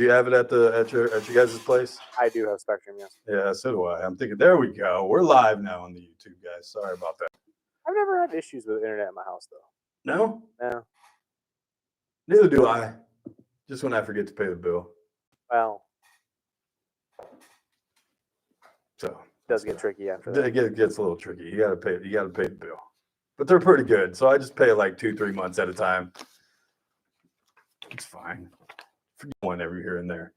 Do you have it at your guys' place? I do have Spectrum, yes. Yeah, so do I. I'm thinking, there we go. We're live now on the YouTube, guys. Sorry about that. I've never had issues with internet in my house, though. No? No. Neither do I. Just when I forget to pay the bill. Well, so it does get tricky after that. It gets a little tricky. You gotta pay the bill. But they're pretty good. So I just pay like 2-3 months at a time. It's fine. Forget one every here and there.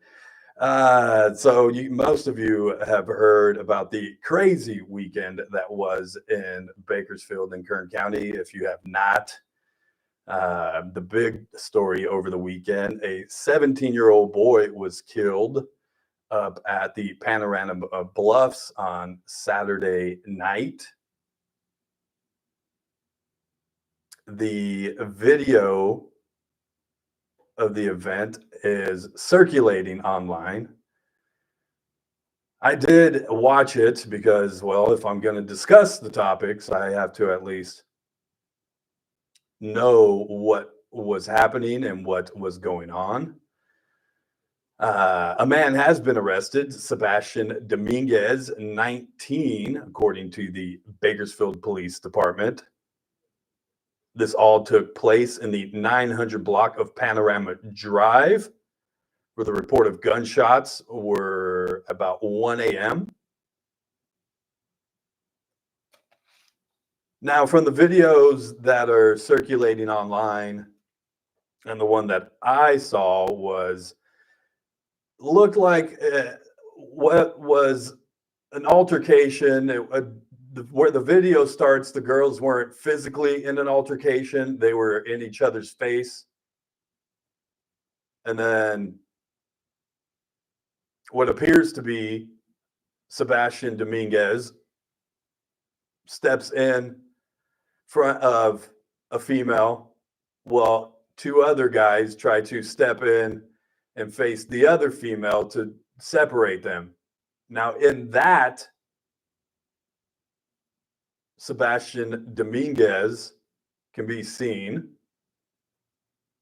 So most of you have heard about the crazy weekend that was in Bakersfield in Kern County. If you have not, the big story over the weekend, a 17-year-old boy was killed up at the Panorama Bluffs on Saturday night. The video of the event is circulating online. I did watch it because, well, if I'm going to discuss the topics, I have to at least know what was happening and what was going on. A man has been arrested, Sebastian Dominguez, 19, according to the Bakersfield Police Department. This all took place in the 900 block of Panorama Drive, where the report of gunshots were about 1 a.m. Now, from the videos that are circulating online, and the one that I saw looked like what was an altercation. Where the video starts, the girls weren't physically in an altercation. They were in each other's face. And then what appears to be Sebastian Dominguez steps in front of a female while two other guys try to step in and face the other female to separate them. Now, in that, Sebastian Dominguez can be seen.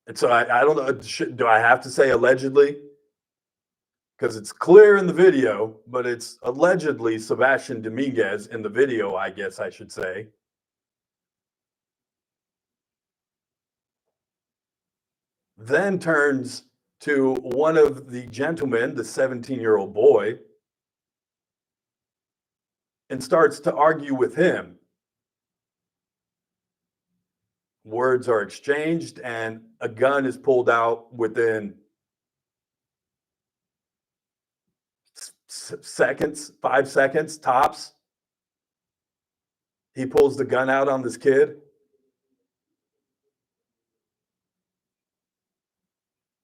And so I don't know, do I have to say allegedly? Because it's clear in the video, but it's allegedly Sebastian Dominguez in the video, I guess I should say. Then turns to one of the gentlemen, the 17-year-old boy, and starts to argue with him. Words are exchanged and a gun is pulled out within seconds, 5 seconds tops. He pulls the gun out on this kid.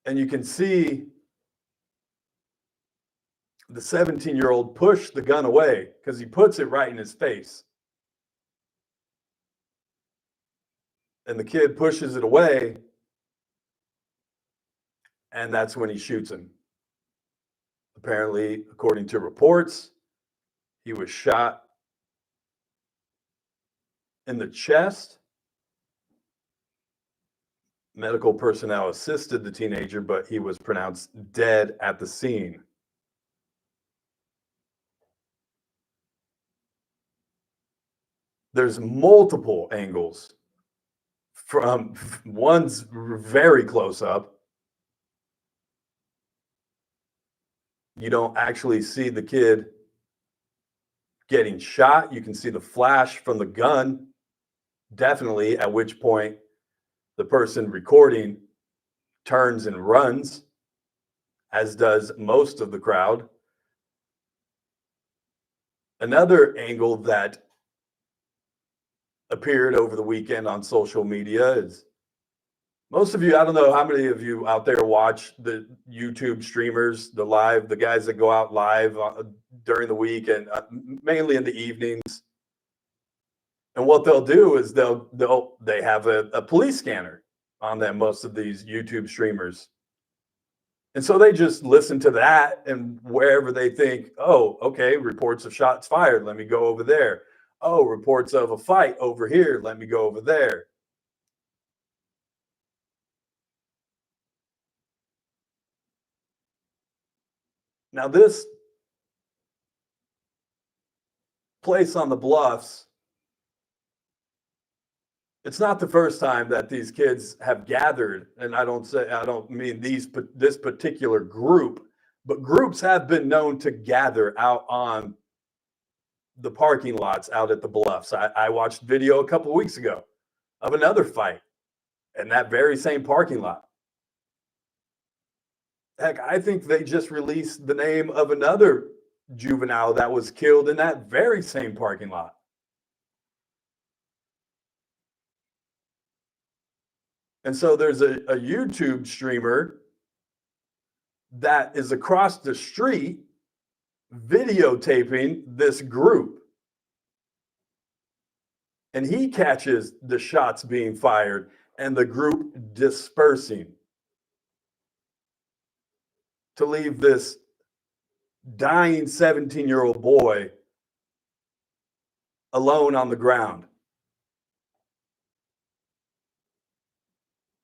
And you can see the 17-year-old push the gun away because he puts it right in his face. And the kid pushes it away, and that's when he shoots him. Apparently, according to reports, he was shot in the chest. Medical personnel assisted the teenager, but he was pronounced dead at the scene. There's multiple angles. From one's very close up. You don't actually see the kid getting shot. You can see the flash from the gun, definitely, at which point the person recording turns and runs, as does most of the crowd. Another angle that appeared over the weekend on social media is, most of you, I don't know how many of you out there watch the YouTube streamers, the guys that go out live during the week and mainly in the evenings. And what they'll do is they have a police scanner on them, most of these YouTube streamers. And so they just listen to that, and wherever they think, oh, okay, reports of shots fired, let me go over there. Oh, reports of a fight over here, let me go over there. Now, this place on the bluffs, it's not the first time that these kids have gathered, and I don't mean this particular group, but groups have been known to gather out on the parking lots out at the bluffs. I watched video a couple weeks ago of another fight in that very same parking lot. Heck, I think they just released the name of another juvenile that was killed in that very same parking lot. And so there's a YouTube streamer that is across the street videotaping this group. And he catches the shots being fired and the group dispersing to leave this dying 17-year-old boy alone on the ground.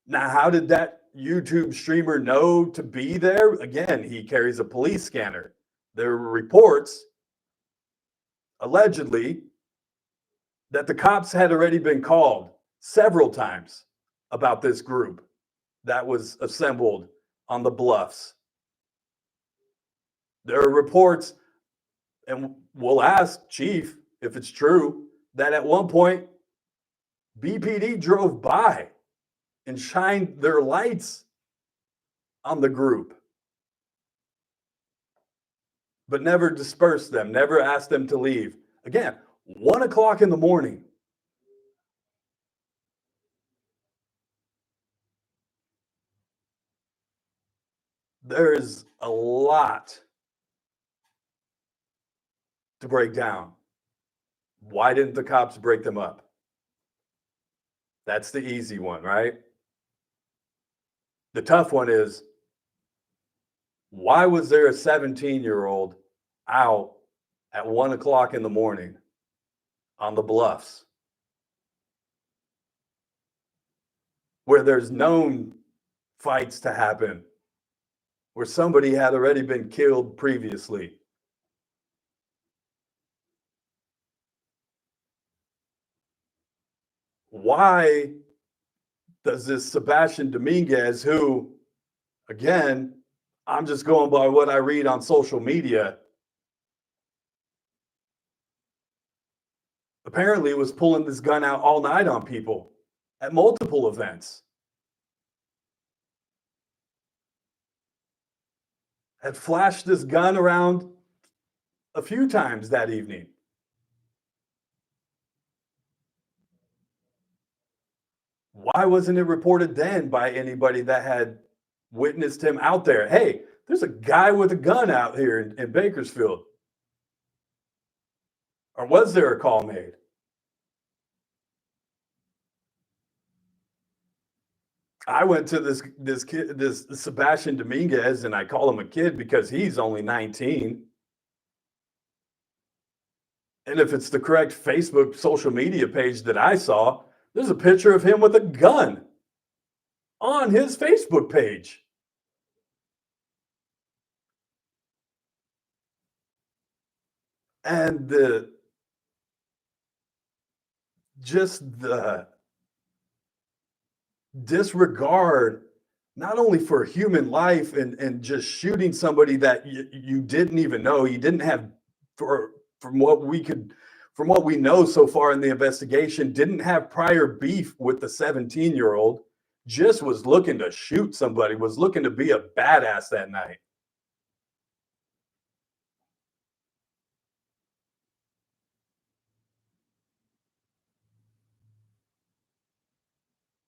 Now, how did that YouTube streamer know to be there? Again, he carries a police scanner. There were reports, allegedly, that the cops had already been called several times about this group that was assembled on the bluffs. There are reports, and we'll ask Chief if it's true, that at one point, BPD drove by and shined their lights on the group, but never dispersed them, never asked them to leave. Again, 1 o'clock in the morning. There is a lot to break down. Why didn't the cops break them up? That's the easy one, right? The tough one is, why was there a 17-year-old out at 1 o'clock in the morning on the bluffs where there's known fights to happen, where somebody had already been killed previously? Why does this Sebastian Dominguez, who, again, I'm just going by what I read on social media, apparently was pulling this gun out all night on people at multiple events, had flashed this gun around a few times that evening. Why wasn't it reported then by anybody that had witnessed him out there? Hey, there's a guy with a gun out here in Bakersfield. Or was there a call made? I went to this Sebastian Dominguez, and I call him a kid because he's only 19. And if it's the correct Facebook social media page that I saw, there's a picture of him with a gun on his Facebook page. And the disregard, not only for human life and just shooting somebody that you didn't even know, you didn't have, from what we know so far in the investigation, didn't have prior beef with the 17-year-old, just was looking to shoot somebody, was looking to be a badass that night.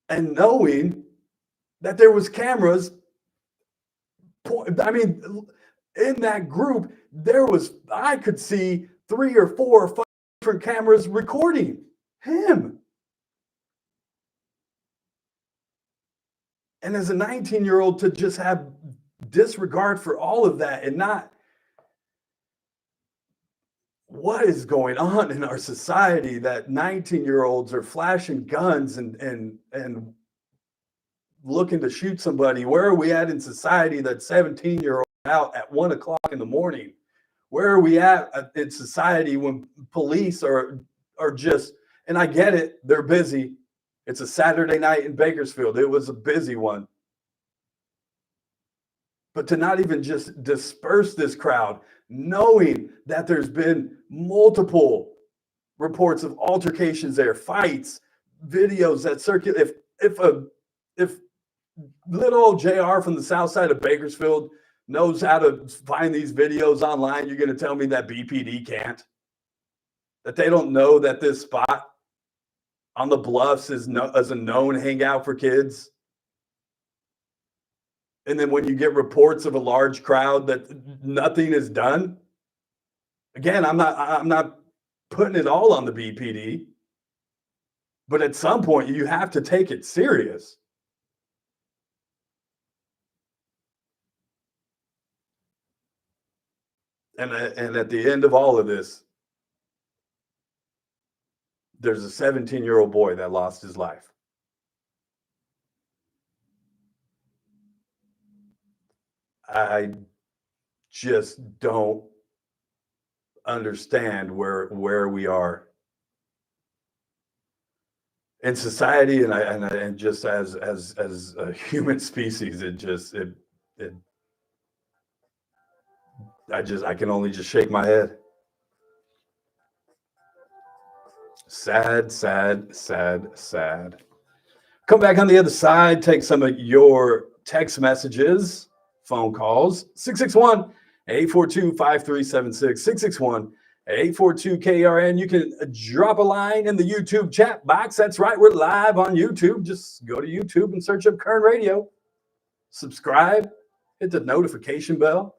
And knowing that there was cameras, I mean, in that group, I could see 3 or 4 or 5 different cameras recording him. And as a 19-year-old, to just have disregard for all of that and not, what is going on in our society that 19-year-olds are flashing guns and looking to shoot somebody? Where are we at in society that 17-year-olds out at 1 o'clock in the morning. Where are we at in society when police are just, and I get it, they're busy. It's a Saturday night in Bakersfield. It was a busy one. But to not even just disperse this crowd, knowing that there's been multiple reports of altercations there, fights, videos that circulate. If little old JR from the south side of Bakersfield knows how to find these videos online, you're going to tell me that BPD can't? That they don't know that this spot on the bluffs is a known hangout for kids? And then when you get reports of a large crowd that nothing is done, again, I'm not putting it all on the BPD, but at some point you have to take it serious. And at the end of all of this, there's a 17-year-old boy that lost his life. I just don't understand where we are in society, and just as a human species. I can only just shake my head. Sad, sad, sad, sad. Come back on the other side, take some of your text messages, phone calls, 661-842-5376, 661-842-KRN. You can drop a line in the YouTube chat box. That's right, we're live on YouTube. Just go to YouTube and search up Kern Radio. Subscribe, hit the notification bell.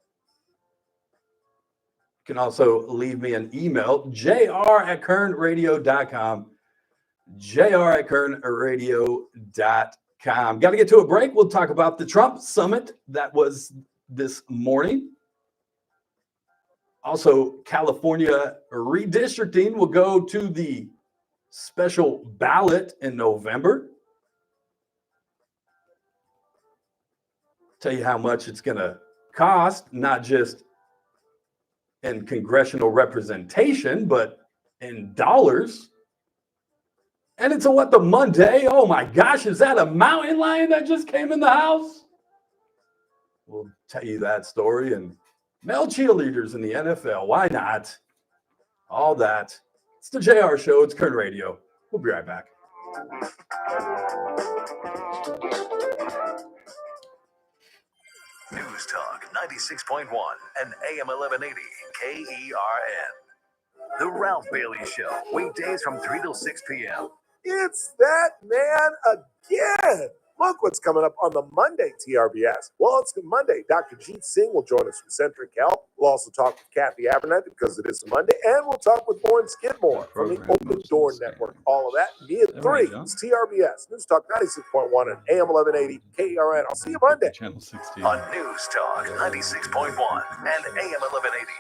You can also leave me an email, jr@kernradio.com, jr@kernradio.com. Got to get to a break. We'll talk about the Trump summit that was this morning. Also, California redistricting will go to the special ballot in November. Tell you how much it's going to cost, not just in congressional representation, but in dollars. And it's a what, the Monday? Oh my gosh, is that a mountain lion that just came in the house? We'll tell you that story. And male cheerleaders in the NFL, why not? All that. It's the JR Show. It's Kern Radio. We'll be right back. News Talk 96.1 and AM 1180 KERN. The Ralph Bailey Show, weekdays from 3 till 6 p.m. It's that man again. Look what's coming up on the Monday TRBS. Well, it's Monday. Dr. Jeet Singh will join us from Centric Health. We'll also talk with Kathy Abernathy because it is a Monday. And we'll talk with Lauren Skidmore from the Open Door Network. All of that. Me at 3. It's TRBS. News Talk 96.1 and AM 1180 KRN. I'll see you Monday. Channel 16. On News Talk 96.1 and AM 1180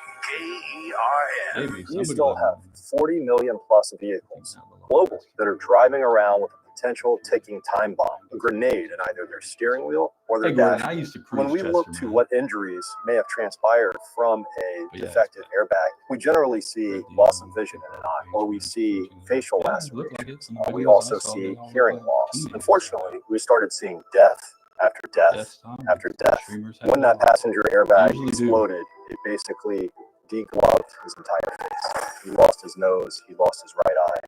KERN. You still have 40 million plus vehicles globally that are driving around with a potential ticking time bomb, a grenade in either their steering wheel or their dash. When we look to what injuries may have transpired from a defective airbag, we generally see loss of vision in an eye, or we see facial lacerations. We also see hearing loss. Unfortunately, we started seeing death after death after death. When that passenger airbag exploded, it basically degloved his entire face. He lost his nose, he lost his right eye.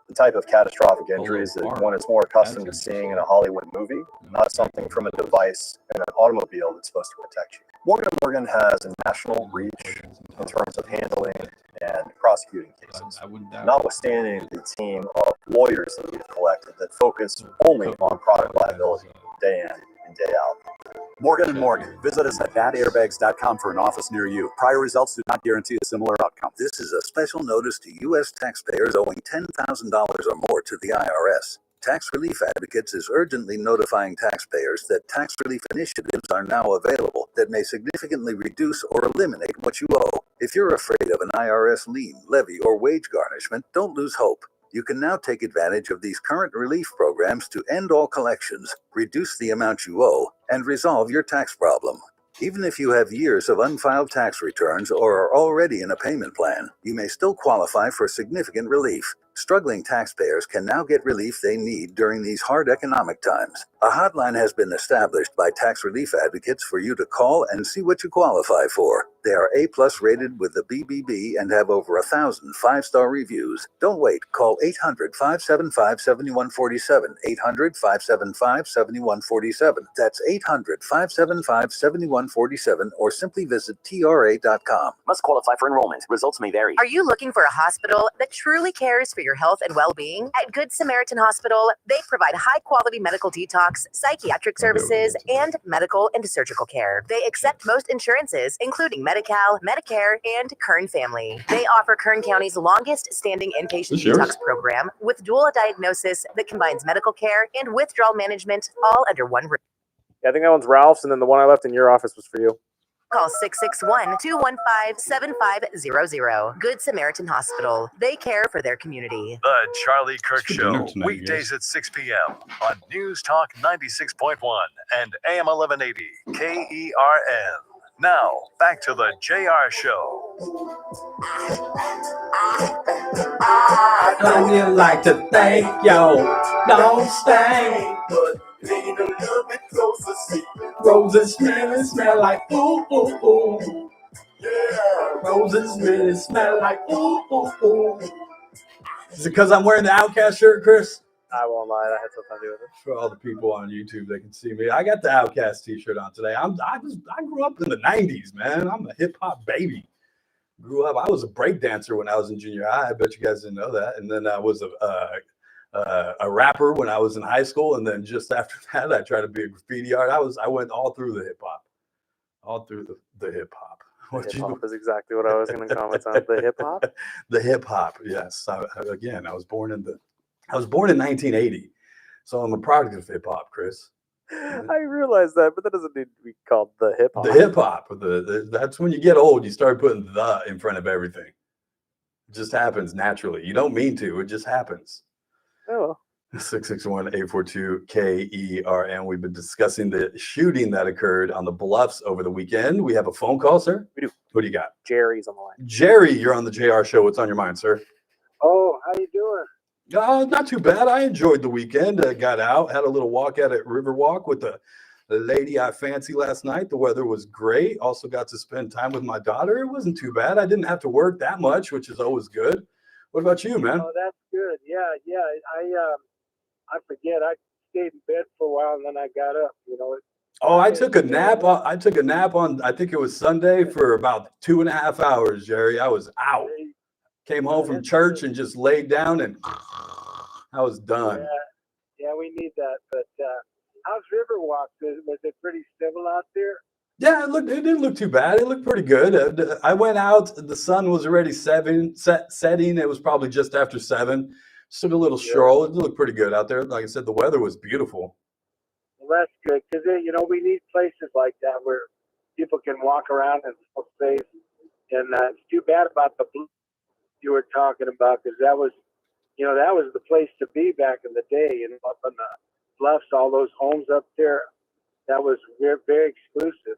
The type of catastrophic injuries that one is more accustomed to seeing in a Hollywood movie, not something from a device in an automobile that's supposed to protect you. Morgan & Morgan has a national reach in terms of handling and prosecuting cases, notwithstanding the team of lawyers that we've collected that focus only on product liability day in and day out. Morgan & Morgan. Visit us at badairbags.com for an office near you. Prior results do not guarantee a similar outcome. This is a special notice to U.S. taxpayers owing $10,000 or more to the IRS. Tax Relief Advocates is urgently notifying taxpayers that tax relief initiatives are now available that may significantly reduce or eliminate what you owe. If you're afraid of an IRS lien, levy, or wage garnishment, don't lose hope. You can now take advantage of these current relief programs to end all collections, reduce the amount you owe, and resolve your tax problem. Even if you have years of unfiled tax returns or are already in a payment plan, you may still qualify for significant relief. Struggling taxpayers can now get relief they need during these hard economic times. A hotline has been established by tax relief advocates for you to call and see what you qualify for. They are A+ rated with the BBB and have over 1,000 5-star reviews. Don't wait. Call 800-575-7147. 800-575-7147. That's 800-575-7147 or simply visit TRA.com. Must qualify for enrollment. Results may vary. Are you looking for a hospital that truly cares for your health and well-being? At Good Samaritan Hospital, they provide high-quality medical detox, psychiatric services, and medical and surgical care. They accept most insurances, including Medi-Cal, Medicare, and Kern Family. They offer Kern County's longest-standing inpatient detox program with dual diagnosis that combines medical care and withdrawal management all under one roof. Yeah, I think that one's Ralph's, and then the one I left in your office was for you. Call 661-215-7500. Good Samaritan Hospital. They care for their community. The Charlie Kirk It's for dinner Show, tonight, weekdays at 6 p.m. on News Talk 96.1 and AM 1180 KERN. Now, back to the JR Show. I'd like to thank you. Don't stay, but lean a little bit closer. See, roses really smell like ooh, ooh, ooh. Yeah, roses really smell like ooh, ooh, ooh. Is it because I'm wearing the Outcast shirt, Chris? I won't lie, that had something to do with it. For all the people on YouTube, they can see me. I got the Outcast T-shirt on today. I grew up in the '90s, man. I'm a hip hop baby. Grew up. I was a break dancer when I was in junior high. I bet you guys didn't know that. And then I was a rapper when I was in high school. And then just after that, I tried to be a graffiti artist. I went all through the hip hop, the hip hop. Hip hop is exactly what I was going to comment on. The hip hop. The hip hop. Yes. I was born in 1980, so I'm a product of hip hop, Chris. I realize that, but that doesn't need to be called the hip hop. The hip hop. That's when you get old, you start putting the in front of everything. It just happens naturally. You don't mean to. It just happens. Oh. 661-842-KERN. We've been discussing the shooting that occurred on the Bluffs over the weekend. We have a phone call, sir. We do. What do you got? Jerry's on the line. Jerry, you're on the JR Show. What's on your mind, sir? Oh, how you doing? Not too bad. I enjoyed the weekend. I got out, had a little walk out at Riverwalk with the lady I fancy last night. The weather was great. Also got to spend time with my daughter. It wasn't too bad. I didn't have to work that much, which is always good. What about you, man? Oh, that's good. Yeah. I forget. I stayed in bed for a while and then I got up. I took a nap. I took a nap on, I think it was Sunday, for about 2.5 hours, Jerry. I was out. Came home from church and just laid down and I was done. Yeah, we need that. But how's Riverwalk? Was it pretty civil out there? Yeah, it didn't look too bad. It looked pretty good. I went out. The sun was already setting. It was probably just after 7. Just took a little stroll. It looked pretty good out there. Like I said, the weather was beautiful. Well, that's good because we need places like that where people can walk around and feel safe. And it's too bad about the blue you were talking about, because that was the place to be back in the day, up on the bluffs, all those homes up there. That was very, very exclusive,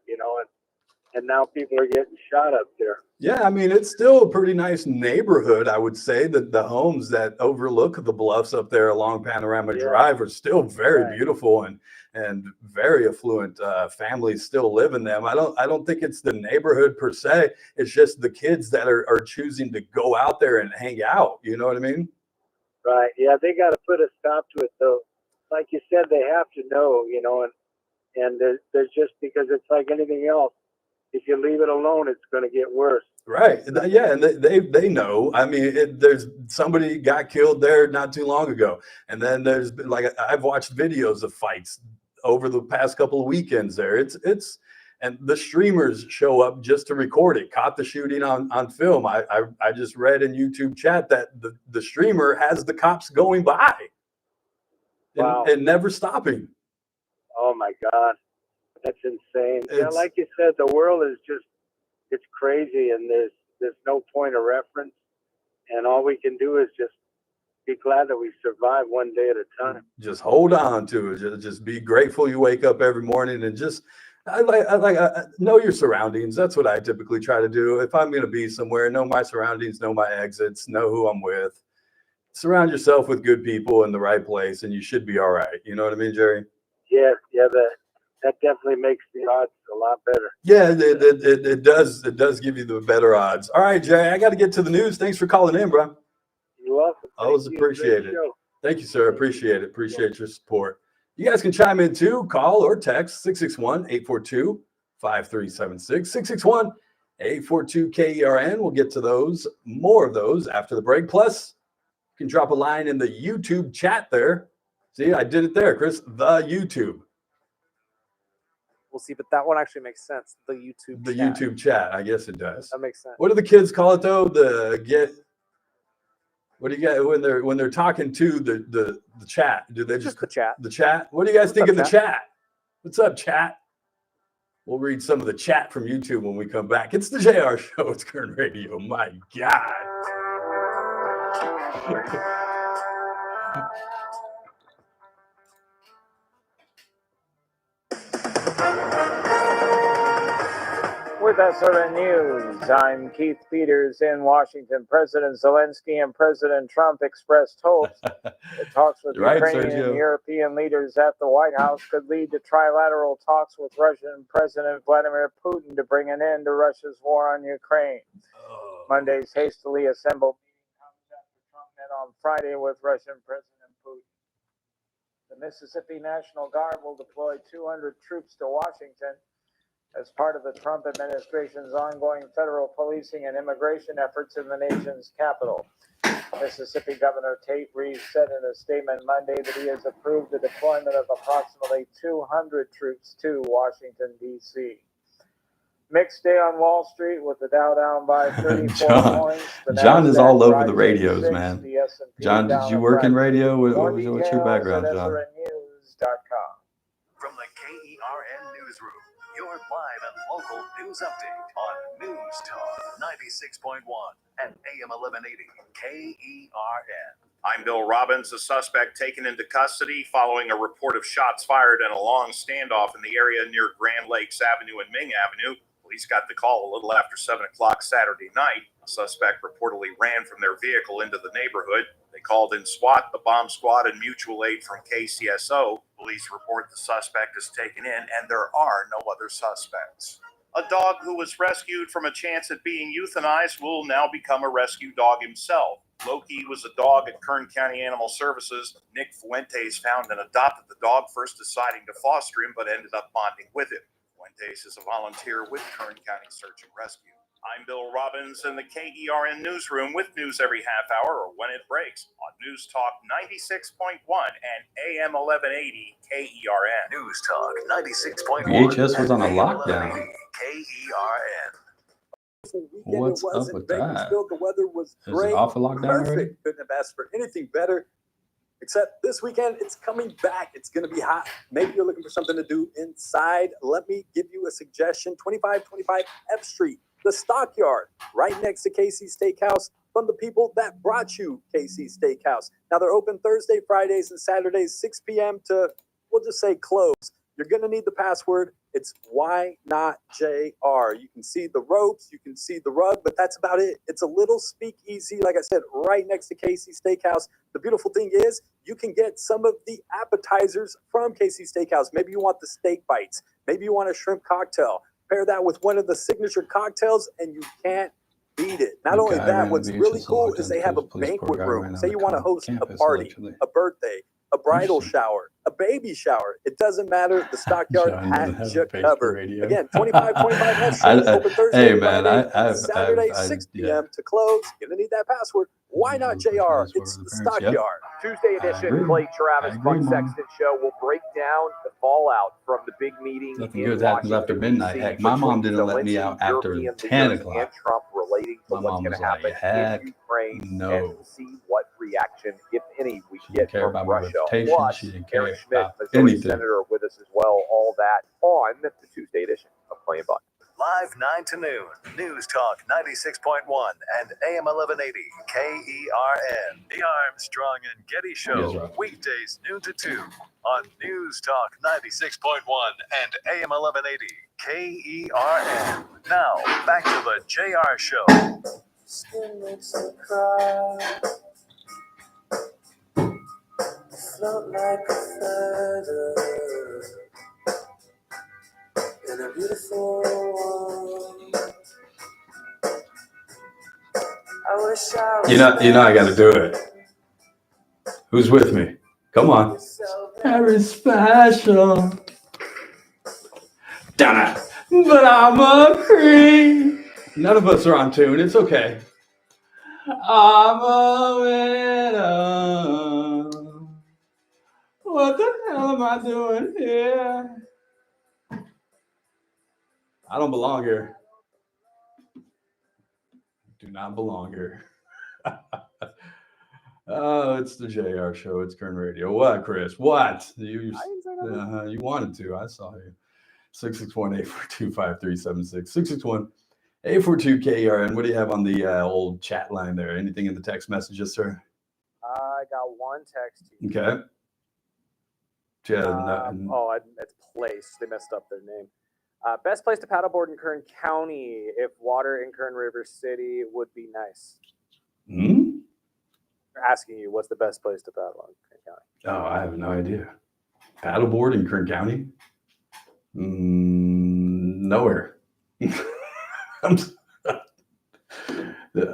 and now people are getting shot up there. Yeah, I mean, it's still a pretty nice neighborhood. I would say that the homes that overlook the bluffs up there along Panorama Drive are still very beautiful and very affluent. Families still live in them. I don't think it's the neighborhood per se. It's just the kids that are choosing to go out there and hang out. You know what I mean? Right. Yeah, they got to put a stop to it, though. Like you said, they have to know, and there's just, because it's like anything else. If you leave it alone, it's going to get worse. Right. Yeah. And they know. I mean, there's somebody got killed there not too long ago. And then there's been, like, I've watched videos of fights over the past couple of weekends there. And the streamers show up just to record it, caught the shooting on film. I just read in YouTube chat that the streamer has the cops going by and never stopping. Oh, my God. That's insane. Yeah, like you said, the world is it's crazy, and there's no point of reference, and all we can do is just be glad that we survive one day at a time. Just hold on to it. Just be grateful you wake up every morning, and just, I know your surroundings. That's what I typically try to do. If I'm going to be somewhere, know my surroundings, know my exits, know who I'm with. Surround yourself with good people in the right place, and you should be all right. You know what I mean, Jerry? Yeah, that definitely makes the odds a lot better. Yeah, it does. It does give you the better odds. All right, Jerry, I got to get to the news. Thanks for calling in, bro. You're welcome. Always appreciate it. Thank you, sir. Appreciate it. Appreciate your support. You guys can chime in too. Call or text 661-842-5376. 661-842-KERN. We'll get to those, more of those after the break. Plus, you can drop a line in the YouTube chat there. See, I did it there, Chris. The YouTube. We'll see, but that one actually makes sense. The YouTube The chat. YouTube chat. I guess it does. That makes sense. What do the kids call it though? What do you get when they're talking to the chat? Do they just the chat? The chat? What do you guys think of the chat? What's up, chat? We'll read some of the chat from YouTube when we come back. It's the JR Show. It's Kern Radio. My God. With SRN News, I'm Keith Peters in Washington. President Zelensky and President Trump expressed hopes that talks with Ukrainian and European leaders at the White House could lead to trilateral talks with Russian President Vladimir Putin to bring an end to Russia's war on Ukraine. Monday's hastily assembled meeting comes after Trump met on Friday with Russian President Putin. The Mississippi National Guard will deploy 200 troops to Washington as part of the Trump administration's ongoing federal policing and immigration efforts in the nation's capital. Mississippi Governor Tate Reeves said in a statement Monday that he has approved the deployment of approximately 200 troops to Washington, D.C. Mixed day on Wall Street with the Dow down by 34 points. John is all over the radios, man. John, did you work in radio? What's your background, John? From the KERN Newsroom, your live and local news update on News Talk 96.1 and AM 1180 KERN. I'm Bill Robbins, a suspect taken into custody following a report of shots fired in a long standoff in the area near Grand Lakes Avenue and Ming Avenue. Police got the call a little after 7 o'clock Saturday night. A suspect reportedly ran from their vehicle into the neighborhood. They called in SWAT, the bomb squad, and mutual aid from KCSO. Police report the suspect is taken in, and there are no other suspects. A dog who was rescued from a chance at being euthanized will now become a rescue dog himself. Loki was a dog at Kern County Animal Services. Nick Fuentes found and adopted the dog, first deciding to foster him, but ended up bonding with him. Fuentes is a volunteer with Kern County Search and Rescue. I'm Bill Robbins in the KERN Newsroom with news every half hour or when it breaks on News Talk 96.1 and AM 1180 KERN. News Talk 96.1. VHS was on a lockdown. KERN. What's up with that? Bakersfield, the weather was great. Is it off a lockdown already? Perfect. Couldn't have asked for anything better. Except this weekend, it's coming back. It's going to be hot. Maybe you're looking for something to do inside. Let me give you a suggestion. 2525 F Street, the Stockyard, right next to KC Steakhouse, from the people that brought you KC Steakhouse. Now, they're open Thursday, Fridays, and Saturdays, 6 p.m. to, we'll just say, close. You're going to need the password. It's Why Not JR. You can see the ropes, you can see the rug, but that's about it. It's a little speakeasy, like I said, right next to KC Steakhouse. The beautiful thing is you can get some of the appetizers from KC Steakhouse. Maybe you want the steak bites. Maybe you want a shrimp cocktail. Pair that with one of the signature cocktails, and you can't beat it. Not only that, what's really cool is they have a banquet room. Say you want to host a party, a birthday, a bridal shower, a baby shower. It doesn't matter. The Stockyard has you covered. Again, 2525 open Thursday, hey, man, Saturday, 6 p.m. to close. You're going to need that password. Why not JR? It's the Stockyard. Tuesday edition, Clay Travis, Buck Sexton Show will break down the fallout from the big meeting. Nothing good happens after midnight. Heck, my mom didn't let me out after 10 o'clock. And Trump relating to what's going to happen in Ukraine, and see what reaction, if any, we get from Russia. Plus, Aaron Schmidt, Missouri Senator, with us as well. All that on the Tuesday edition of Clay and Buck. Live 9 to noon. News Talk 96.1 and AM 1180 KERN. The Armstrong and Getty Show. Weekdays noon to 2 on News Talk 96.1 and AM 1180 KERN. Now, back to the JR Show. Skin makes me cry. Float like a feather in a beautiful world. I wish I was You know, I got to do it. Who's with me? Come on. Very special. Donna. But I'm a creep. None of us are on tune. It's okay. I'm a widow. What the hell am I doing here? I don't belong here. Do not belong here. Oh, it's the JR Show. It's Kern Radio. What, Chris? What? You wanted to. I saw you. 661-842-5376. 661-842-KERN. What do you have on the old chat line there? Anything in the text messages, sir? I got one text. Okay. It's place. They messed up their name. Best place to paddleboard in Kern County if water in Kern River City would be nice. They're asking you what's the best place to paddle in Kern County. Oh, I have no idea. Paddleboard in Kern County? Nowhere.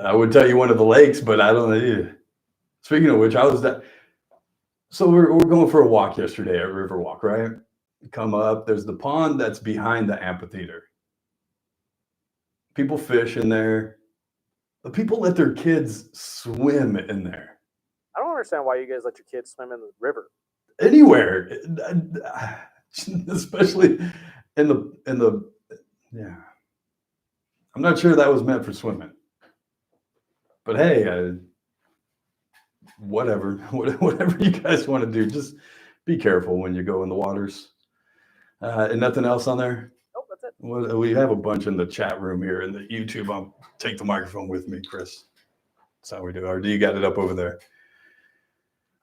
I would tell you one of the lakes, but I don't know. Speaking of which, so we're going for a walk yesterday at Riverwalk, right? Come up, there's the pond that's behind the amphitheater. People fish in there. But people let their kids swim in there. I don't understand why you guys let your kids swim in the river. Anywhere. Especially in the yeah. I'm not sure that was meant for swimming. But hey, whatever you guys want to do, just be careful when you go in the waters. And nothing else on there? Nope, that's it. Well, we have a bunch in the chat room here in the YouTube. I'll take the microphone with me, Chris. That's how we do. Or do you got it up over there?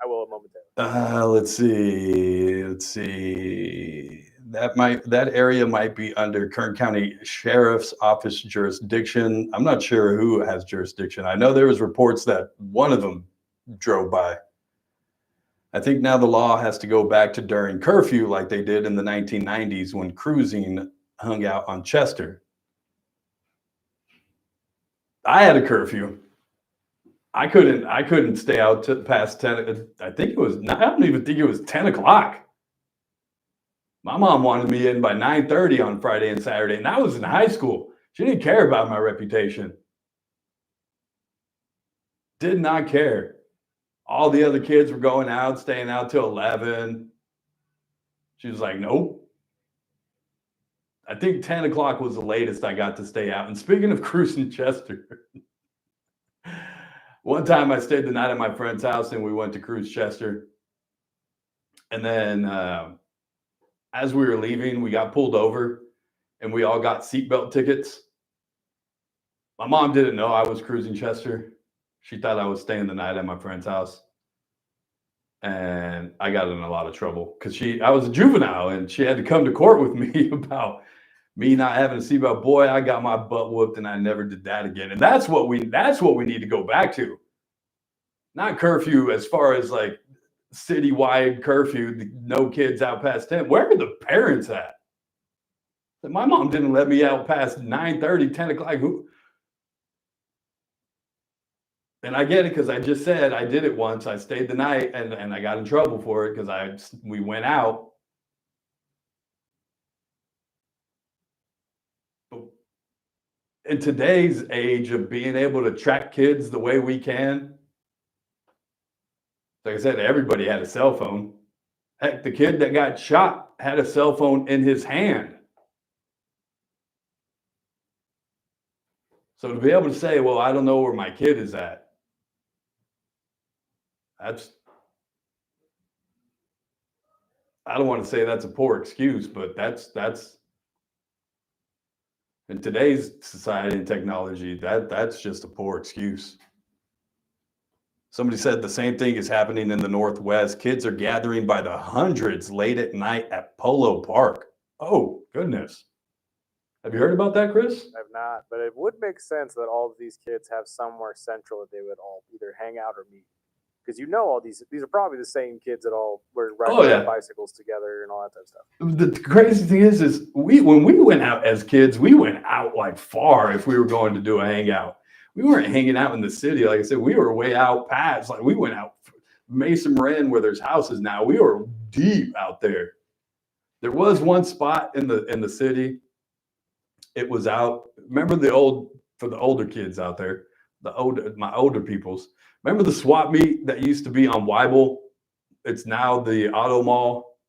I will momentarily. Let's see. That area might be under Kern County Sheriff's Office jurisdiction. I'm not sure who has jurisdiction. I know there was reports that one of them drove by. I think now the law has to go back to during curfew like they did in the 1990s when cruising hung out on Chester. I had a curfew. I couldn't stay out past 10. I don't even think it was 10 o'clock. My mom wanted me in by 9:30 on Friday and Saturday, and I was in high school. She didn't care about my reputation. Did not care. All the other kids were going out, staying out till 11. She was like, nope. I think 10 o'clock was the latest I got to stay out. And speaking of cruising Chester, one time I stayed the night at my friend's house and we went to cruise Chester. And then as we were leaving, we got pulled over and we all got seatbelt tickets. My mom didn't know I was cruising Chester. She thought I was staying the night at my friend's house. And I got in a lot of trouble because I was a juvenile and she had to come to court with me about me not having a seatbelt. Boy, I got my butt whooped and I never did that again. And that's what we need to go back to. Not curfew as far as like citywide curfew, no kids out past 10. Where are the parents at? My mom didn't let me out past 9:30, 10 o'clock. And I get it because I just said I did it once. I stayed the night and I got in trouble for it because we went out. But in today's age of being able to track kids the way we can, like I said, everybody had a cell phone. Heck, the kid that got shot had a cell phone in his hand. So to be able to say, well, I don't know where my kid is at, I don't want to say that's a poor excuse, but that's In today's society and technology, that's just a poor excuse. Somebody said the same thing is happening in the Northwest. Kids are gathering by the hundreds late at night at Polo Park. Oh, goodness. Have you heard about that, Chris? I've not, but it would make sense that all of these kids have somewhere central that they would all either hang out or meet. Because all these are probably the same kids that all were riding their bicycles together and all that type of stuff. The crazy thing is when we went out as kids, we went out like far if we were going to do a hangout. We weren't hanging out in the city. Like I said, we were way out past. Like we went out Mason Marin where there's houses now. We were deep out there. There was one spot in the city. It was out. Remember for the older kids out there, my older peoples. Remember the swap meet that used to be on Weibel? It's now the Auto Mall,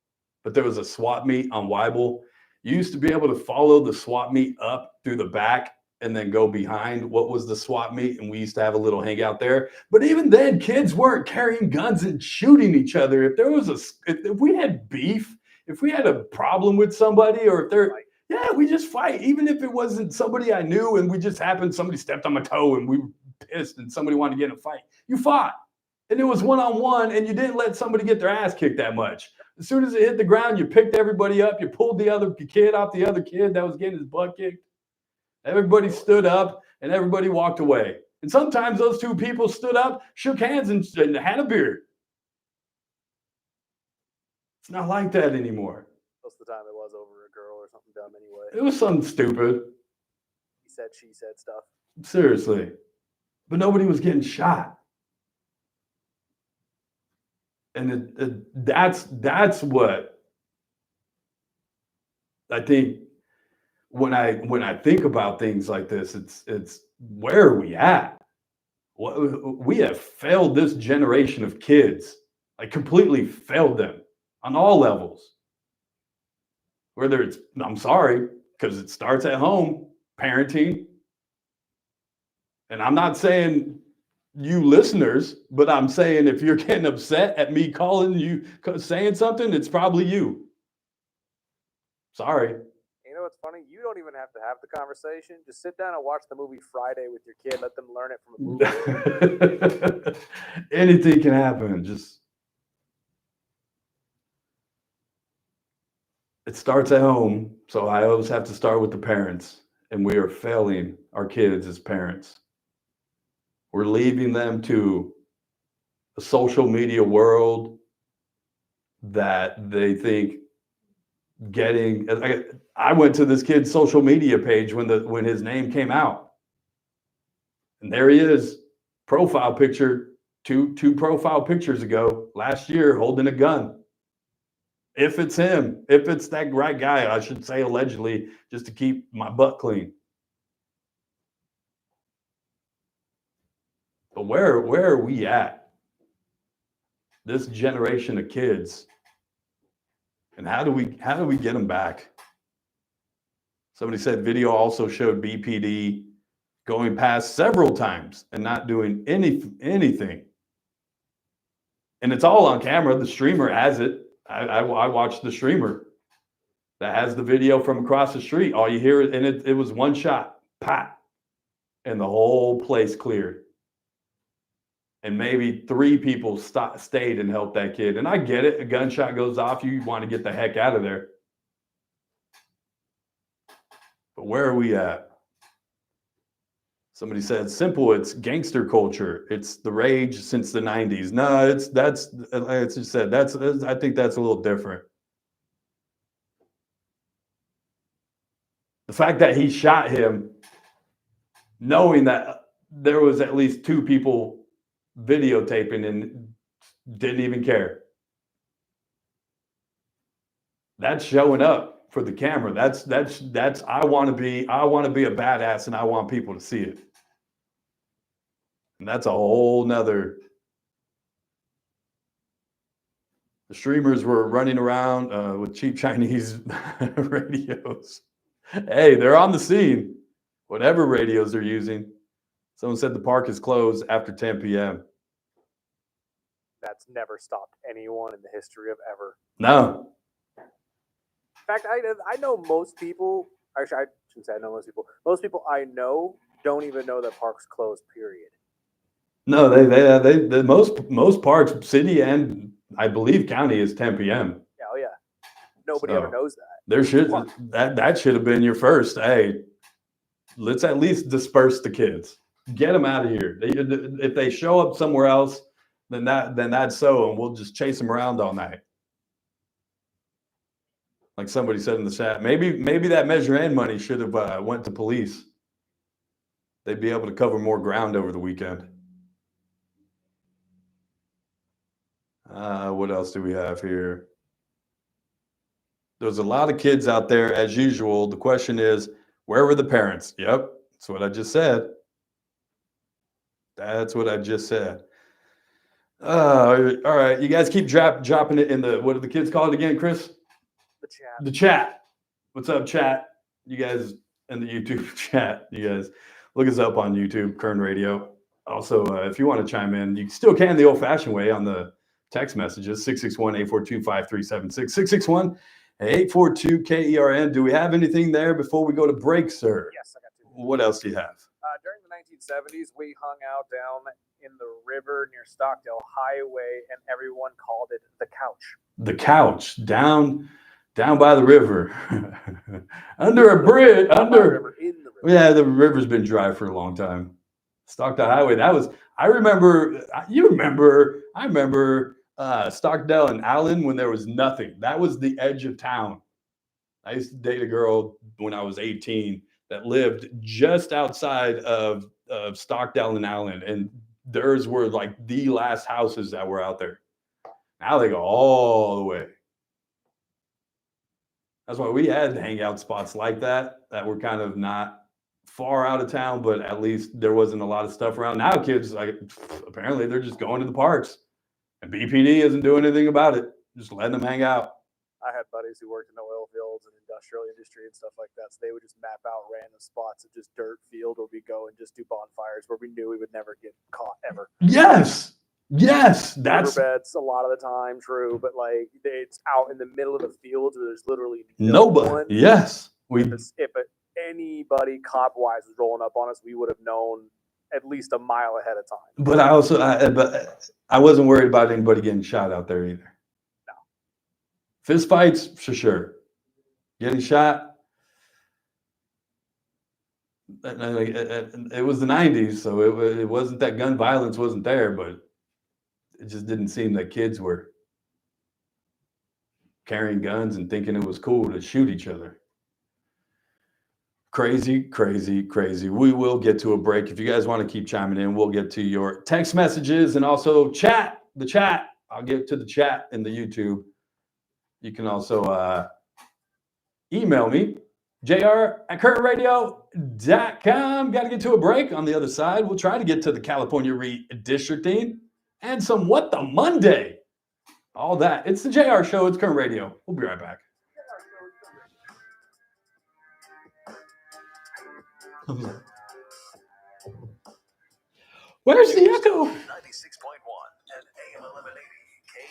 but there was a swap meet on Weibel. You used to be able to follow the swap meet up through the back and then go behind what was the swap meet, and we used to have a little hangout there. But even then, kids weren't carrying guns and shooting each other. If we had beef, if we had a problem with somebody, or if we just fight. Even if it wasn't somebody I knew and somebody stepped on my toe and we were pissed and somebody wanted to get in a fight, you fought. And it was one-on-one, and you didn't let somebody get their ass kicked that much. As soon as it hit the ground, you picked everybody up, you pulled the other kid off the other kid that was getting his butt kicked. Everybody stood up and everybody walked away. And sometimes those two people stood up, shook hands, and had a beer. It's not like that anymore. Most of the time it was over a girl or something dumb anyway. It was something stupid. He said, she said stuff. Seriously. But nobody was getting shot. And that's what I think when I think about things like this, it's where are we at? We have failed this generation of kids. I completely failed them on all levels. Whether it's, I'm sorry, because it starts at home, parenting. And I'm not saying you listeners, but I'm saying if you're getting upset at me calling you, saying something, it's probably you. Sorry. You know what's funny? You don't even have to have the conversation. Just sit down and watch the movie Friday with your kid. Let them learn it from a movie. Anything can happen. It starts at home. So I always have to start with the parents. And we are failing our kids as parents. We're leaving them to a social media world that they think getting. I went to this kid's social media page when his name came out, and there he is, profile picture, two profile pictures ago last year, holding a gun. If it's him, if it's that right guy, I should say allegedly, just to keep my butt clean. But where are we at? This generation of kids, and how do we get them back? Somebody said video also showed BPD going past several times and not doing anything. And it's all on camera. The streamer has it. I watched the streamer that has the video from across the street. All you hear, and it was one shot, pat, and the whole place cleared. And maybe 3 people stayed and helped that kid. And I get it. A gunshot goes off. You want to get the heck out of there. But where are we at? Somebody said, simple, it's gangster culture. It's the rage since the 90s. No, that's like I just said, I think that's a little different. The fact that he shot him, knowing that there was at least 2 people videotaping and didn't even care. That's showing up for the camera. That's I want to be a badass, and I want people to see it. And that's a whole nother. The streamers were running around with cheap Chinese radios. Hey, they're on the scene. Whatever radios they're using. Someone said the park is closed after 10 p.m. That's never stopped anyone in the history of ever. No. In fact, I know most people. Actually, I shouldn't say I know most people. Most people I know don't even know that parks closed. Period. No, they most parts, city and I believe county, is 10 p.m. Yeah, oh yeah. Nobody ever knows that. There that should have been your first. Hey, let's at least disperse the kids. Get them out of here. If they show up somewhere else, then that's so, and we'll just chase them around all night. Like somebody said in the chat, maybe that Measure N money should have went to police. They'd be able to cover more ground over the weekend. What else do we have here? There's a lot of kids out there as usual. The question is, where were the parents? Yep, that's what I just said. That's what I just said. All right, you guys keep dropping it in the, what do the kids call it again, Chris? The chat. The chat. What's up, chat? You guys in the YouTube chat, you guys look us up on YouTube, Kern Radio. Also, if you want to chime in, you still can the old-fashioned way on the text messages, 661-842-5376, 661-842-KERN. Do we have anything there before we go to break, sir? Yes, I got two. What else do you have? During the 1970s, we hung out down in the river near Stockdale Highway, and everyone called it the couch. The couch, down by the river, under a bridge, In the river. Yeah, the river's been dry for a long time. Stockdale Highway. I remember Stockdale and Allen when there was nothing. That was the edge of town. I used to date a girl when I was 18 that lived just outside of Stockdale and Allen, and theirs were like the last houses that were out there. Now they go all the way. That's why we had hangout spots like that were kind of not far out of town, but at least there wasn't a lot of stuff around. Now kids, like, apparently they're just going to the parks, and BPD isn't doing anything about it. Just letting them hang out. I had buddies who worked in the oil fields and industrial industry and stuff like that, so they would just map out random spots of just dirt field where we go and just do bonfires where we knew we would never get caught ever. Yes, that's riverbeds a lot of the time, true, but like it's out in the middle of the fields where there's literally nobody. One. Yes, If anybody cop-wise was rolling up on us, we would have known at least a mile ahead of time. But I wasn't worried about anybody getting shot out there either. No. Fist fights, for sure. Getting shot. It was the 90s, so it wasn't that gun violence wasn't there, but it just didn't seem that kids were carrying guns and thinking it was cool to shoot each other. Crazy. We will get to a break. If you guys want to keep chiming in, we'll get to your text messages and also the chat. I'll get to the chat in the YouTube. You can also email me, jr@currentradio.com. Got to get to a break. On the other side, we'll try to get to the California redistricting and some What the Monday. All that. It's the JR Show. It's Current Radio. We'll be right back. Where's the echo? 96.1 and AM 1180 KERN.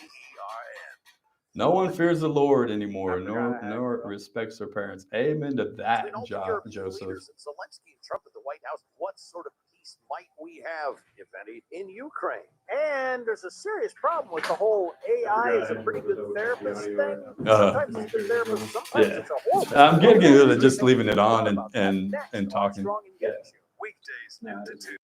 No one fears the Lord anymore. No respects their parents. Amen to that, Joseph. Zelensky and Trump at the White House. What sort of peace might we have, if any, in Ukraine? And there's a serious problem with the whole AI is a pretty good therapist thing. Sometimes it's a good therapist, sometimes it's a horrible. I'm getting good at just leaving it on and talking. Weekdays noon to 2.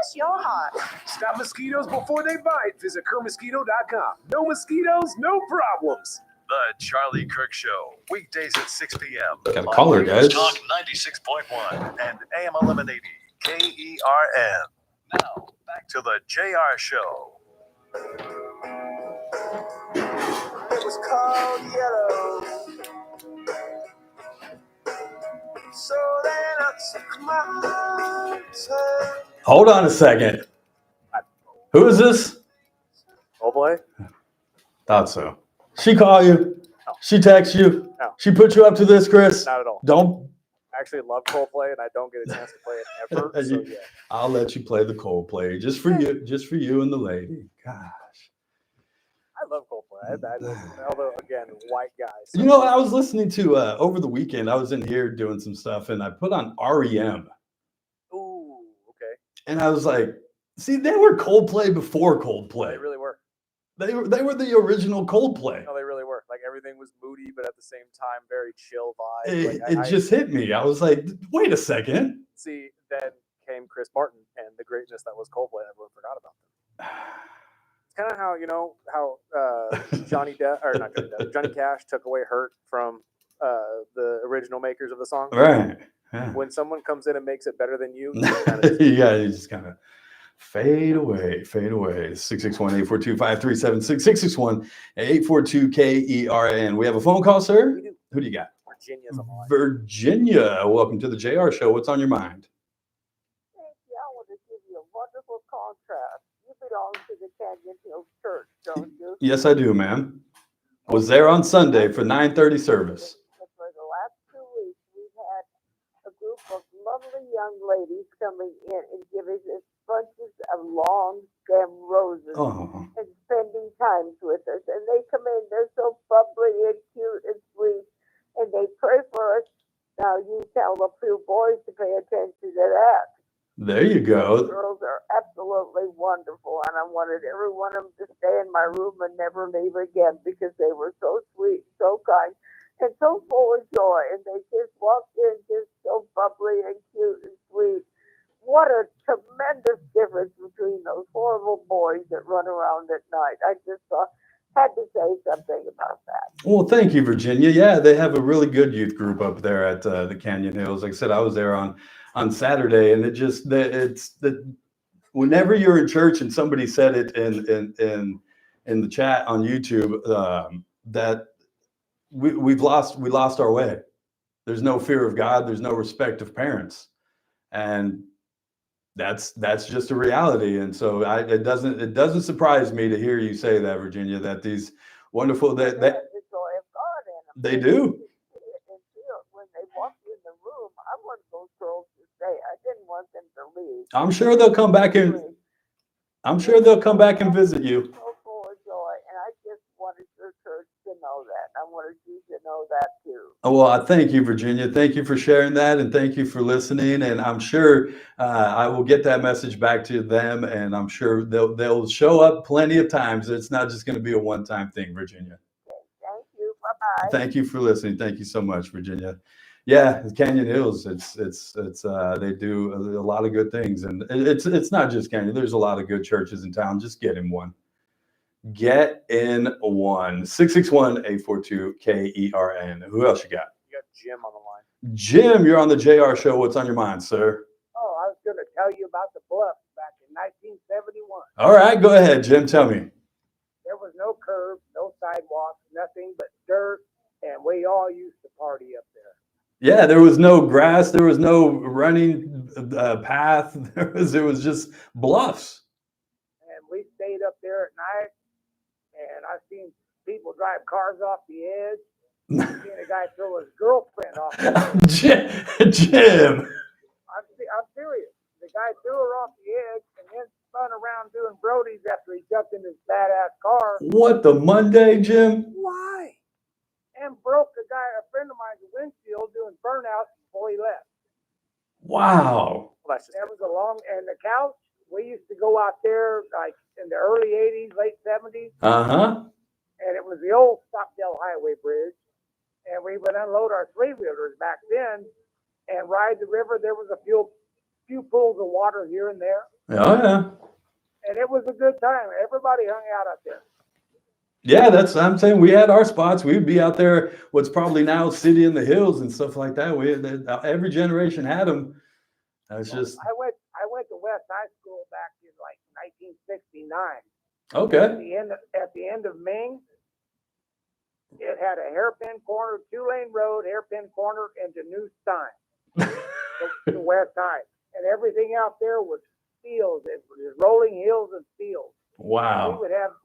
Bless your heart. Stop mosquitoes before they bite. Visit kermosquito.com. No mosquitoes, no problems. The Charlie Kirk Show, weekdays at 6 p.m. Got a caller, guys. Talk 96.1 and AM 1180 KERN. Now, back to the JR Show. It was called yellow. So then I took my turn. Hold on a second. Who is this? Coldplay? Thought so. She call you? No. She text you? No. She put you up to this, Chris? Not at all. Don't. I actually love Coldplay, and I don't get a chance to play it ever. So yeah. I'll let you play the Coldplay just for you and the lady. Gosh. I love Coldplay. Although again, white guys. So. You know, I was listening to over the weekend. I was in here doing some stuff, and I put on REM. Ooh, okay. And I was like, see, they were Coldplay before Coldplay. They really were. They were the original Coldplay. No, they really were. Like everything was moody, but at the same time, very chill vibe. It just hit me. I was like, wait a second. See, then came Chris Martin and the greatness that was Coldplay, and everyone forgot about them. It's kind of how Johnny Cash took away "Hurt" from the original makers of the song. Right. Yeah. When someone comes in and makes it better than you, yeah, you just kind of fade away. 661-842-5376. 661-842-KERN. We have a phone call, sir. Who do you got? Virginia's on the line. Virginia, welcome to the JR Show. What's on your mind? Thank you. I want to give you a wonderful contrast. You belong to the Canyon Hills Church, don't you? Yes, I do, ma'am. Was there on Sunday for 9:30 service. For the last 2 weeks, we've had a group of lovely young ladies coming in and giving us bunches of long stem roses and spending time with us. And they come in, they're so bubbly and cute and sweet, and they pray for us. Now you tell the few boys to pay attention to that. There you go. The girls are absolutely wonderful, and I wanted every one of them to stay in my room and never leave again because they were so sweet, so kind, and so full of joy. And they just walked in just so bubbly and cute and sweet. What a tremendous difference between those horrible boys that run around at night. I just had to say something about that. Well, thank you, Virginia. Yeah, they have a really good youth group up there at the Canyon Hills. Like I said, I was there on Saturday, and it's whenever you're in church and somebody said it in the chat on YouTube that we lost our way. There's no fear of God. There's no respect of parents, and that's just a reality. And so it doesn't surprise me to hear you say that, Virginia, that these wonderful that the joy of God in them. They do. When they walked in the room, I wanted those girls to stay. I didn't want them to leave. I'm sure they'll come back and visit you. So full of joy, and I just wanted your church to know that. I wanted you to know that too. Well, I thank you, Virginia. Thank you for sharing that, and thank you for listening. And I'm sure I will get that message back to them, and I'm sure they'll show up plenty of times. It's not just going to be a one-time thing, Virginia. Okay, thank you. Bye-bye. Thank you for listening. Thank you so much, Virginia. Yeah, Canyon Hills. It's they do a lot of good things, and it's not just Canyon. There's a lot of good churches in town. Just get in one. Get in one. 661-842-KERN. Who else you got? You got Jim on the line. Jim, you're on the JR Show. What's on your mind, sir? Oh, I was going to tell you about the bluffs back in 1971. All right, go ahead, Jim. Tell me. There was no curb, no sidewalks, nothing but dirt, and we all used to party up there. Yeah, there was no grass. There was no running path. It was just bluffs. And we stayed up there at night, and I've seen people drive cars off the edge. I've seen a guy throw his girlfriend off the edge. Jim. I'm serious. The guy threw her off the edge and then spun around doing Brody's after he jumped in his badass car. What the Monday, Jim? Why? And broke a friend of mine's windshield doing burnouts before he left. Wow. That was and the couch, we used to go out there like in the early 80s, late 70s. Uh-huh. And it was the old Stockdale Highway Bridge. And we would unload our three-wheelers back then and ride the river. There was a fuel few pools of water here and there. Oh, yeah. And it was a good time. Everybody hung out there. Yeah, I'm saying we had our spots. We'd be out there, what's probably now City in the Hills and stuff like that. Every generation had them. It's just. I went to West High School back in like 1969. Okay. At the end of Ming, it had a hairpin corner, 2-lane road, hairpin corner into New Stein, to West High, and everything out there was fields. It was rolling hills and fields. Wow.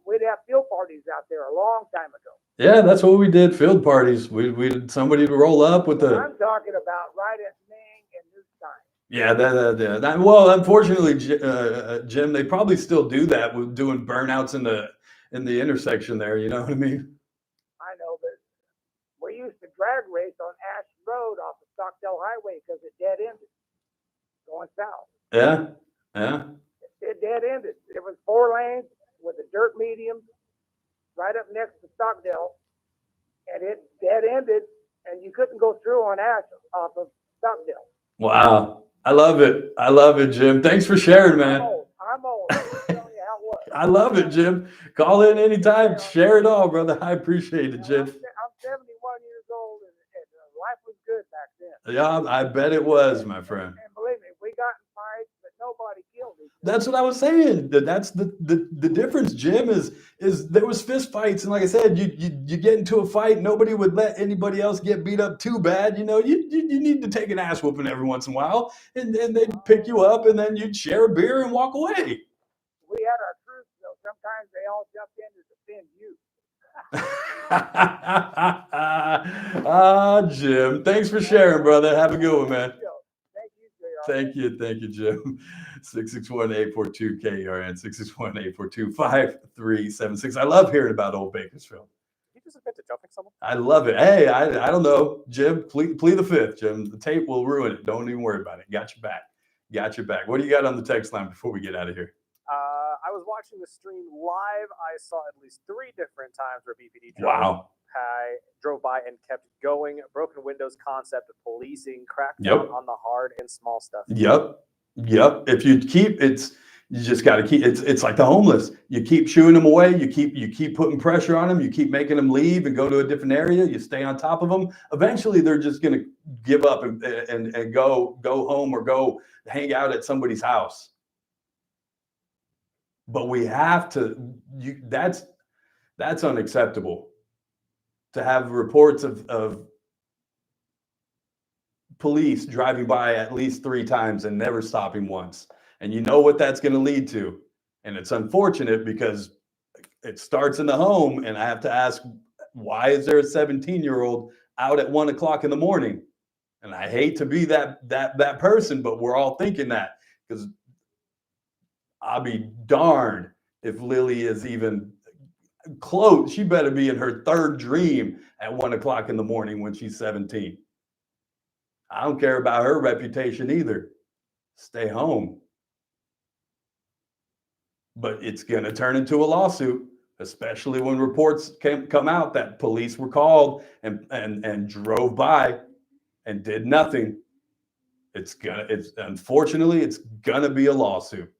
We'd have field parties out there a long time ago. Yeah, that's what we did. Field parties. We somebody to roll up with the. I'm talking about right at Ming and New Stein. Yeah, well, unfortunately, Jim, they probably still do that with doing burnouts in the intersection there. You know what I mean? I know, but we used to drag race on Ash Road off of Stockdale Highway because it dead ended going south. Yeah. It dead ended. It was 4 lanes with a dirt medium right up next to Stockdale, and it dead ended, and you couldn't go through on Ash off of Stockdale. Wow. I love it, Jim. Thanks for sharing, man. I'm old. I'm telling you how it was. I love it, Jim. Call in anytime. Share it all, brother. I appreciate it, Jim. I'm 71 years old, and life was good back then. Yeah, I bet it was, my friend. And believe me, we got in fights, but nobody killed each other. That's what I was saying. That's the difference, Jim, is there was fist fights. And like I said, you get into a fight, nobody would let anybody else get beat up too bad. You know, you need to take an ass whooping every once in a while, and they'd pick you up, and then you'd share a beer and walk away. We had our troops, though. Sometimes they all jumped in to defend you. Jim, thanks for sharing, brother. Have a good one, man. Thank you, JR. Thank you, Jim. 661-842-KERN, 661-842-5376. I love hearing about old Bakersfield. You just admit to jumping someone? I love it. Hey, I don't know, Jim. Plead the fifth, Jim. The tape will ruin it. Don't even worry about it. Got your back. What do you got on the text line before we get out of here? I was watching the stream live. I saw at least 3 different times where BPD drove by and kept going. Broken windows concept of policing, crackdown on the hard and small stuff. Yep. If you keep you just got to keep. It's like the homeless. You keep shooing them away. You keep putting pressure on them. You keep making them leave and go to a different area. You stay on top of them. Eventually, they're just going to give up and go home or go hang out at somebody's house. But we have to. That's unacceptable. To have reports of police driving by at least 3 times and never stopping once. And you know what that's going to lead to. And it's unfortunate because it starts in the home. And I have to ask, why is there a 17-year-old out at 1 o'clock in the morning? And I hate to be that person, but we're all thinking that, because I'll be darned if Lily is even close. She better be in her 3rd dream at 1 o'clock in the morning when she's 17. I don't care about her reputation either. Stay home. But it's going to turn into a lawsuit, especially when reports come out that police were called and drove by and did nothing. Unfortunately, it's going to be a lawsuit.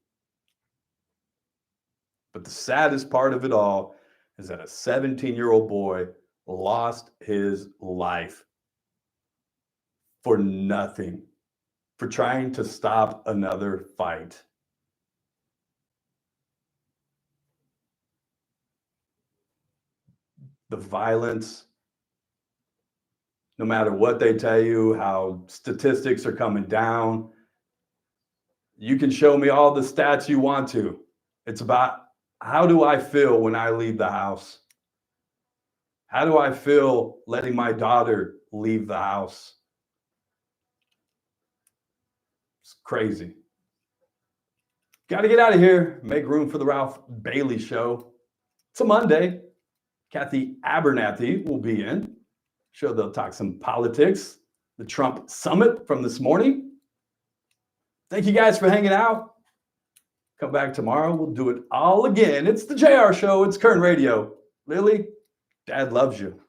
But the saddest part of it all is that a 17-year-old boy lost his life for nothing, for trying to stop another fight. The violence, no matter what they tell you, how statistics are coming down, you can show me all the stats you want to. It's about, how do I feel when I leave the house? How do I feel letting my daughter leave the house? It's crazy. Got to get out of here. Make room for the Ralph Bailey Show. It's a Monday. Kathy Abernathy will be in. Sure, they'll talk some politics. The Trump summit from this morning. Thank you guys for hanging out. Come back tomorrow. We'll do it all again. It's the JR Show. It's Kern Radio. Lily, Dad loves you.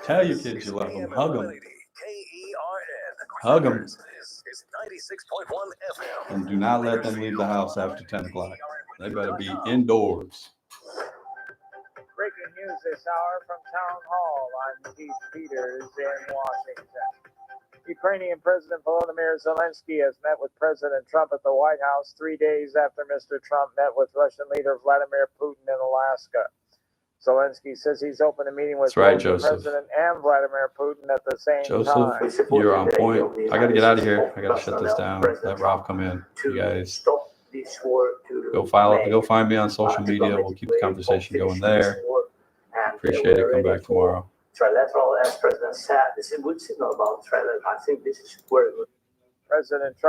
Tell your kids you love them. Hug them. Hug them. And do not let them leave the house after 10 o'clock. They better be indoors. Breaking news this hour from Town Hall. I'm Keith Peters in Washington. Ukrainian President Volodymyr Zelensky has met with President Trump at the White House 3 days after Mr. Trump met with Russian leader Vladimir Putin in Alaska. Zelensky says he's open to meeting with both the President and Vladimir Putin at the same time. You're on point. I got to get out of here. I got to shut this down. Let Rob come in. You guys go find me on social media. We'll keep the conversation going there. Appreciate it. Come back tomorrow. Trilateral, as President said, this is a good signal about trilateral. I think this is where President Trump